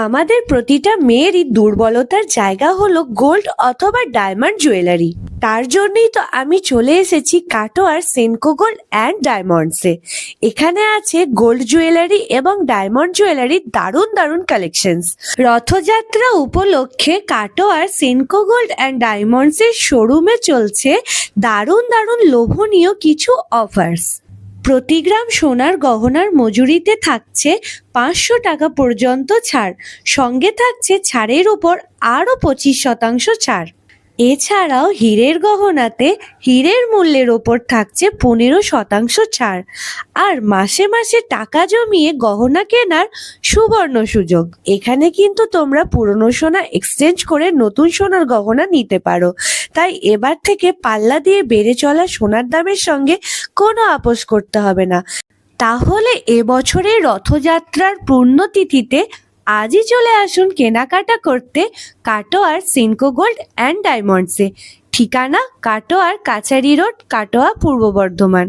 আমাদের প্রতিটা মেয়েরই দুর্বলতার জায়গা হলো গোল্ড অথবা ডায়মন্ড জুয়েলারি। তার জন্যই তো আমি চলে এসেছি কাটোয়ার সেনকো গোল্ড অ্যান্ড ডায়মন্ডসে। এখানে আছে গোল্ড জুয়েলারি এবং ডায়মন্ড জুয়েলারির দারুণ দারুণ কালেকশনস। রথযাত্রা উপলক্ষে কাটোয়ার সেনকো গোল্ড অ্যান্ড ডায়মন্ডসের শোরুমে চলছে দারুণ দারুণ লোভনীয় কিছু অফার্স। প্রতি গ্রাম সোনার গহনার মজুরিতে থাকছে 500 টাকা পর্যন্ত ছাড়, সঙ্গে থাকছে ছাড়ের উপর আরও 25% ছাড়। এছাড়াও হীরের গহনাতে হীরের মূল্যের ওপর থাকছে 15% ছাড়। আর মাসে মাসে টাকা জমিয়ে গহনা কেনার সুবর্ণ সুযোগ। এখানে কিন্তু তোমরা পুরনো সোনা এক্সচেঞ্জ করে নতুন সোনার গহনা নিতে পারো। তাই এবার থেকে পাল্লা দিয়ে বেড়ে চলা সোনার দামের সঙ্গে কোনো আপোস করতে হবে না। তাহলে এবছরের রথযাত্রার পুণ্যতিথিতে আজই চলে আসুন কেনাকাটা করতে কাটোয়ার সেনকো গোল্ড অ্যান্ড ডায়মন্ডসে। ঠিকানা কাটোয়ার কাছারি রোড, কাটোয়া, পূর্ব বর্ধমান।